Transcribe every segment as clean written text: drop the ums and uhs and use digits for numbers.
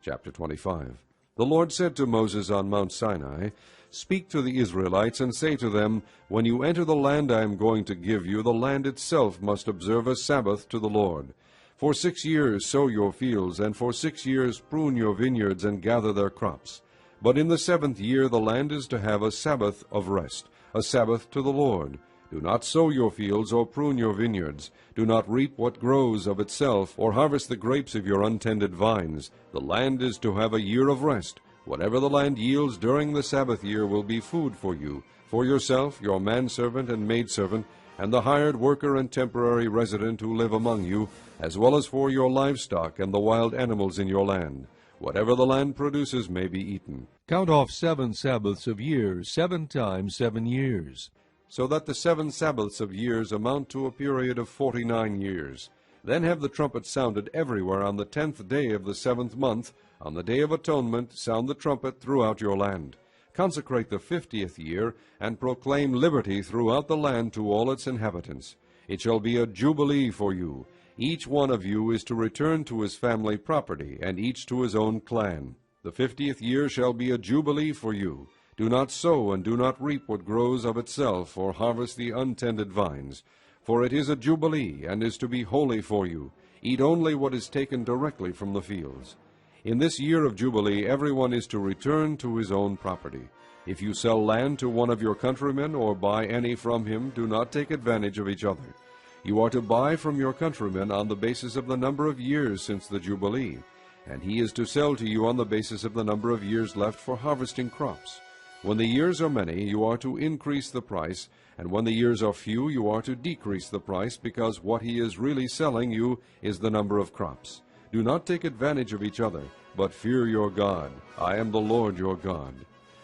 Chapter 25. The Lord said to Moses on Mount Sinai, Speak to the Israelites, and say to them, When you enter the land I am going to give you, the land itself must observe a Sabbath to the Lord. For 6 years sow your fields, and for 6 years prune your vineyards, and gather their crops. But in the 7th year the land is to have a Sabbath of rest, a Sabbath to the Lord. Do not sow your fields, or prune your vineyards. Do not reap what grows of itself, or harvest the grapes of your untended vines. The land is to have a year of rest. Whatever the land yields during the Sabbath year will be food for you, for yourself, your manservant and maidservant, and the hired worker and temporary resident who live among you, as well as for your livestock and the wild animals in your land. Whatever the land produces may be eaten. Count off 7 Sabbaths of years, 7 times 7 years. So that the 7 Sabbaths of years amount to a period of 49 years. Then have the trumpet sounded everywhere on the 10th day of the 7th month. On the day of atonement sound the trumpet throughout your land. Consecrate the 50th year, and proclaim liberty throughout the land to all its inhabitants. It shall be a jubilee for you. Each one of you is to return to his family property, and each to his own clan. The 50th year shall be a jubilee for you. Do not sow and do not reap what grows of itself, or harvest the untended vines. For it is a jubilee, and is to be holy for you. Eat only what is taken directly from the fields. In this year of jubilee everyone is to return to his own property. If you sell land to one of your countrymen, or buy any from him, do not take advantage of each other. You are to buy from your countryman on the basis of the number of years since the jubilee, and he is to sell to you on the basis of the number of years left for harvesting crops. When the years are many, you are to increase the price, and when the years are few, you are to decrease the price, because what he is really selling you is the number of crops. Do not take advantage of each other, but fear your God. I am the Lord your God.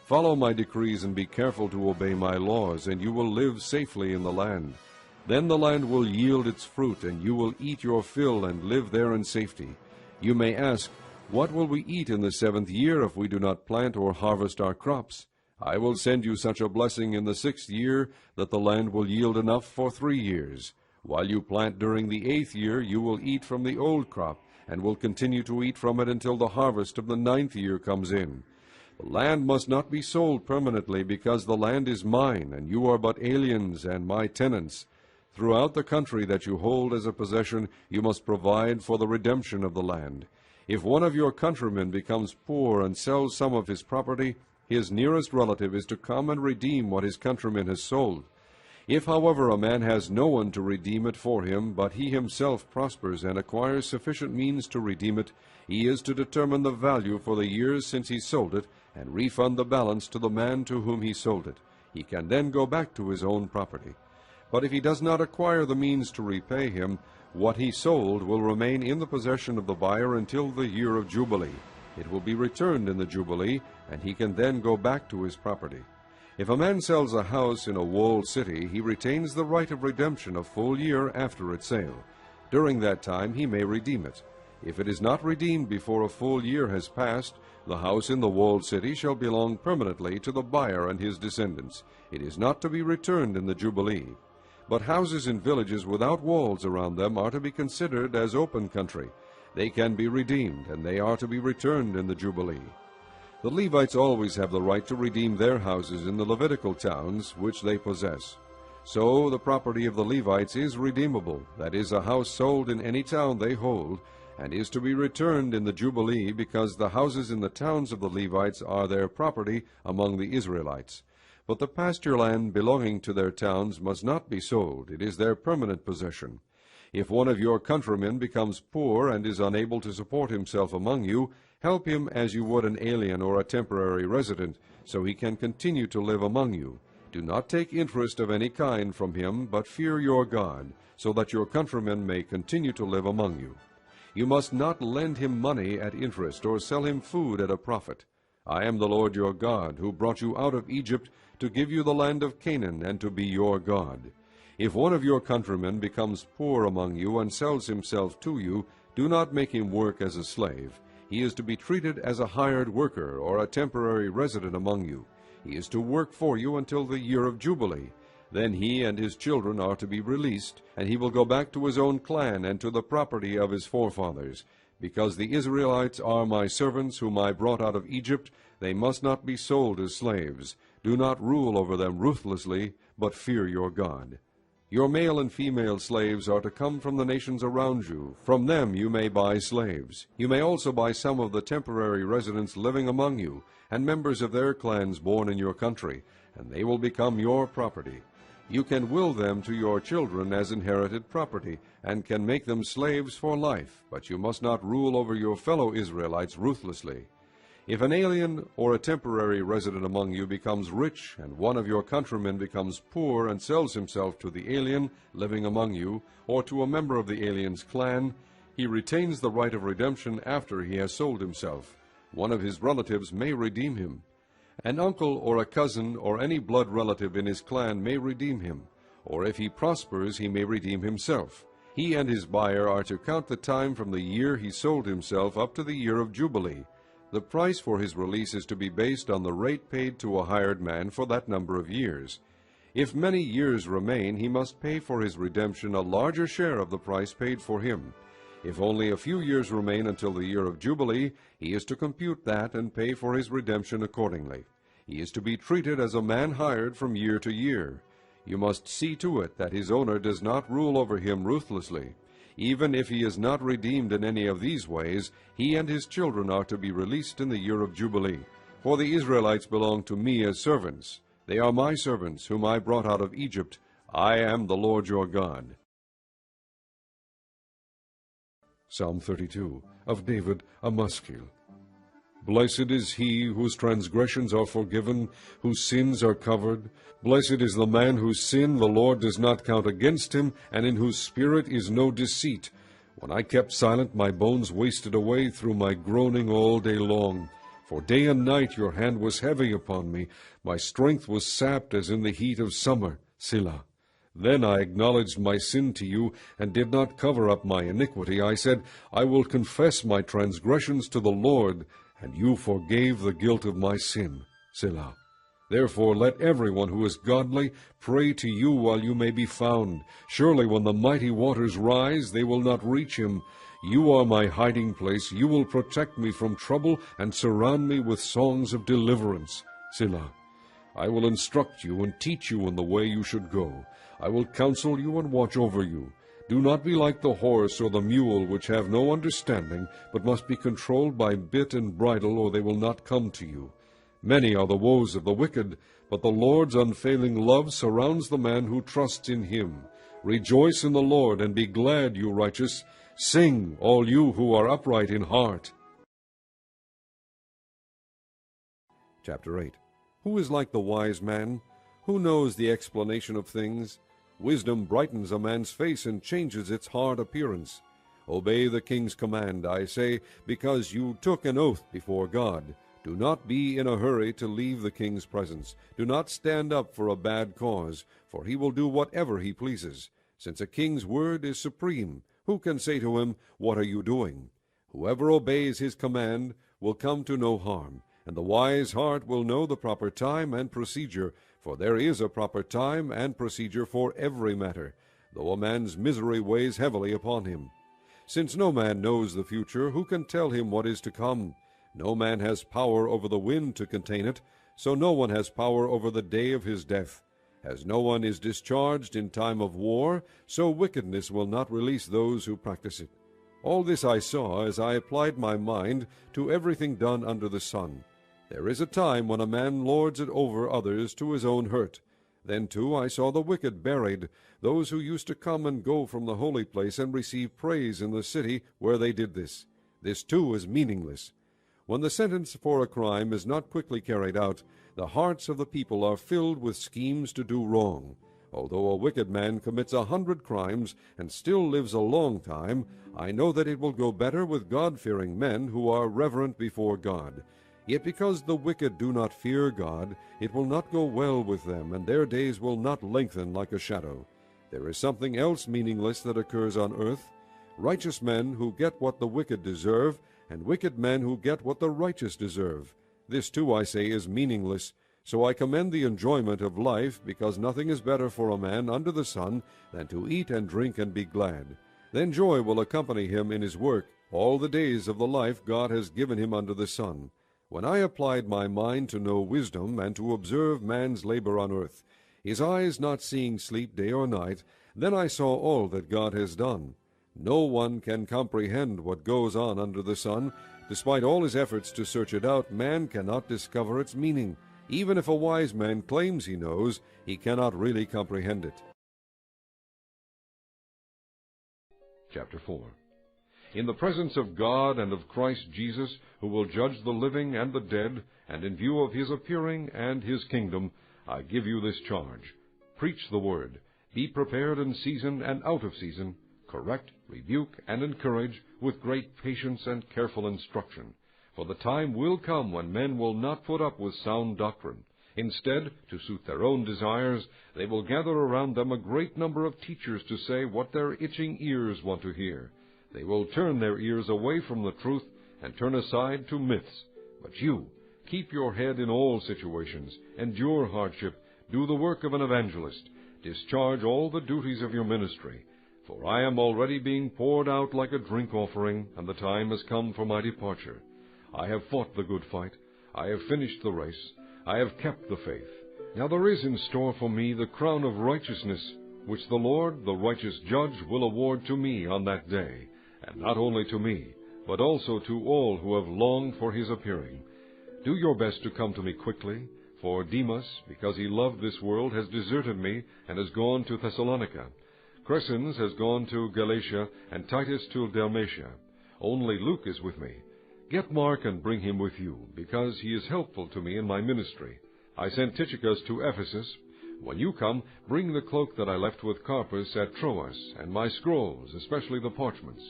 Follow my decrees and be careful to obey my laws, and you will live safely in the land. Then the land will yield its fruit, and you will eat your fill and live there in safety. You may ask, What will we eat in the 7th year if we do not plant or harvest our crops? I will send you such a blessing in the 6th year that the land will yield enough for 3 years. While you plant during the 8th year, you will eat from the old crop, and will continue to eat from it until the harvest of the 9th year comes in. The land must not be sold permanently, because the land is mine, and you are but aliens and my tenants. Throughout the country that you hold as a possession, you must provide for the redemption of the land. If one of your countrymen becomes poor and sells some of his property, his nearest relative is to come and redeem what his countryman has sold. If, however, a man has no one to redeem it for him, but he himself prospers and acquires sufficient means to redeem it, he is to determine the value for the years since he sold it, and refund the balance to the man to whom he sold it. He can then go back to his own property. But if he does not acquire the means to repay him, what he sold will remain in the possession of the buyer until the year of Jubilee. It will be returned in the Jubilee, and he can then go back to his property. If a man sells a house in a walled city, he retains the right of redemption a full year after its sale. During that time he may redeem it. If it is not redeemed before a full year has passed, the house in the walled city shall belong permanently to the buyer and his descendants. It is not to be returned in the Jubilee. But houses in villages without walls around them are to be considered as open country. They can be redeemed, and they are to be returned in the Jubilee. The Levites always have the right to redeem their houses in the Levitical towns which they possess. So the property of the Levites is redeemable, that is, a house sold in any town they hold, and is to be returned in the Jubilee, because the houses in the towns of the Levites are their property among the Israelites. But the pasture land belonging to their towns must not be sold. It is their permanent possession. If one of your countrymen becomes poor and is unable to support himself among you, help him as you would an alien or a temporary resident, so he can continue to live among you. Do not take interest of any kind from him, but fear your God, so that your countrymen may continue to live among you. You must not lend him money at interest, or sell him food at a profit. I am the Lord your God, who brought you out of Egypt to give you the land of Canaan, and to be your God. If one of your countrymen becomes poor among you and sells himself to you, do not make him work as a slave. He is to be treated as a hired worker or a temporary resident among you. He is to work for you until the year of Jubilee. Then he and his children are to be released, and he will go back to his own clan and to the property of his forefathers. Because the Israelites are my servants, whom I brought out of Egypt, they must not be sold as slaves. Do not rule over them ruthlessly, but fear your God. Your male and female slaves are to come from the nations around you. From them you may buy slaves. You may also buy some of the temporary residents living among you, and members of their clans born in your country, and they will become your property. You can will them to your children as inherited property, and can make them slaves for life, but you must not rule over your fellow Israelites ruthlessly. If an alien or a temporary resident among you becomes rich, and one of your countrymen becomes poor and sells himself to the alien living among you, or to a member of the alien's clan, he retains the right of redemption after he has sold himself. One of his relatives may redeem him. An uncle or a cousin or any blood relative in his clan may redeem him, or if he prospers he may redeem himself. He and his buyer are to count the time from the year he sold himself up to the year of Jubilee. The price for his release is to be based on the rate paid to a hired man for that number of years. If many years remain, he must pay for his redemption a larger share of the price paid for him. If only a few years remain until the year of Jubilee, he is to compute that and pay for his redemption accordingly. He is to be treated as a man hired from year to year. You must see to it that his owner does not rule over him ruthlessly. Even if he is not redeemed in any of these ways, he and his children are to be released in the year of Jubilee. For the Israelites belong to me as servants. They are my servants, whom I brought out of Egypt. I am the Lord your God. Psalm 32, of David, a Maskil. Blessed is he whose transgressions are forgiven, whose sins are covered. Blessed is the man whose sin the Lord does not count against him, and in whose spirit is no deceit. When I kept silent, my bones wasted away through my groaning all day long. For day and night your hand was heavy upon me. My strength was sapped as in the heat of summer. Selah. Then I acknowledged my sin to you, and did not cover up my iniquity. I said, I will confess my transgressions to the Lord, and you forgave the guilt of my sin. Selah. Therefore let everyone who is godly pray to you while you may be found. Surely when the mighty waters rise, they will not reach him. You are my hiding place. You will protect me from trouble, and surround me with songs of deliverance. Selah. I will instruct you and teach you in the way you should go. I will counsel you and watch over you. Do not be like the horse or the mule, which have no understanding, but must be controlled by bit and bridle, or they will not come to you. Many are the woes of the wicked, but the Lord's unfailing love surrounds the man who trusts in him. Rejoice in the Lord, and be glad, you righteous. Sing, all you who are upright in heart. Chapter 8. Who is like the wise man? Who knows the explanation of things? Wisdom brightens a man's face and changes its hard appearance. Obey the king's command, I say, because you took an oath before God. Do not be in a hurry to leave the king's presence. Do not stand up for a bad cause, for he will do whatever he pleases. Since a king's word is supreme, who can say to him, What are you doing? Whoever obeys his command will come to no harm, and the wise heart will know the proper time and procedure, for there is a proper time and procedure for every matter, though a man's misery weighs heavily upon him. Since no man knows the future, who can tell him what is to come? No man has power over the wind to contain it, so no one has power over the day of his death. As no one is discharged in time of war, so wickedness will not release those who practice it. All this I saw as I applied my mind to everything done under the sun. There is a time when a man lords it over others to his own hurt. Then, too, I saw the wicked buried, those who used to come and go from the holy place and receive praise in the city where they did this. This, too, is meaningless. When the sentence for a crime is not quickly carried out, the hearts of the people are filled with schemes to do wrong. Although a wicked man commits 100 crimes and still lives a long time, I know that it will go better with God-fearing men who are reverent before God. Yet because the wicked do not fear God, it will not go well with them, and their days will not lengthen like a shadow. There is something else meaningless that occurs on earth. Righteous men who get what the wicked deserve, and wicked men who get what the righteous deserve. This too, I say, is meaningless. So I commend the enjoyment of life, because nothing is better for a man under the sun than to eat and drink and be glad. Then joy will accompany him in his work, all the days of the life God has given him under the sun. When I applied my mind to know wisdom, and to observe man's labor on earth, his eyes not seeing sleep day or night, then I saw all that God has done. No one can comprehend what goes on under the sun. Despite all his efforts to search it out, man cannot discover its meaning. Even if a wise man claims he knows, he cannot really comprehend it. Chapter 4. In the presence of God and of Christ Jesus, who will judge the living and the dead, and in view of his appearing and his kingdom, I give you this charge. Preach the word. Be prepared in season and out of season. Correct, rebuke, and encourage with great patience and careful instruction. For the time will come when men will not put up with sound doctrine. Instead, to suit their own desires, they will gather around them a great number of teachers to say what their itching ears want to hear. They will turn their ears away from the truth and turn aside to myths. But you, keep your head in all situations, endure hardship, do the work of an evangelist, discharge all the duties of your ministry. For I am already being poured out like a drink offering, and the time has come for my departure. I have fought the good fight. I have finished the race. I have kept the faith. Now there is in store for me the crown of righteousness, which the Lord, the righteous judge, will award to me on that day, and not only to me, but also to all who have longed for his appearing. Do your best to come to me quickly, for Demas, because he loved this world, has deserted me and has gone to Thessalonica. Crescens has gone to Galatia, and Titus to Dalmatia. Only Luke is with me. Get Mark and bring him with you, because he is helpful to me in my ministry. I sent Tychicus to Ephesus. When you come, bring the cloak that I left with Carpus at Troas, and my scrolls, especially the parchments.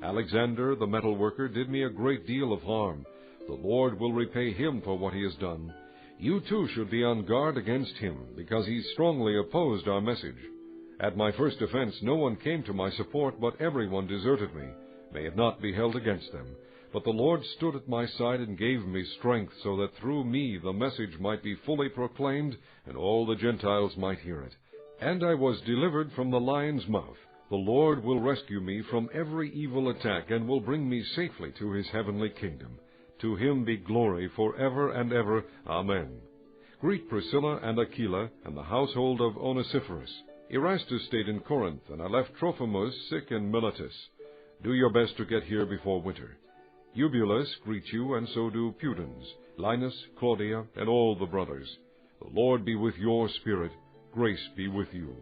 Alexander, the metal worker, did me a great deal of harm. The Lord will repay him for what he has done. You too should be on guard against him, because he strongly opposed our message. At my first offense no one came to my support, but everyone deserted me. May it not be held against them. But the Lord stood at my side and gave me strength, so that through me the message might be fully proclaimed, and all the Gentiles might hear it. And I was delivered from the lion's mouth. The Lord will rescue me from every evil attack, and will bring me safely to his heavenly kingdom. To him be glory forever and ever. Amen. Greet Priscilla and Aquila, and the household of Onesiphorus. Erastus stayed in Corinth, and I left Trophimus sick in Miletus. Do your best to get here before winter. Eubulus greets you, and so do Pudens, Linus, Claudia, and all the brothers. The Lord be with your spirit. Grace be with you.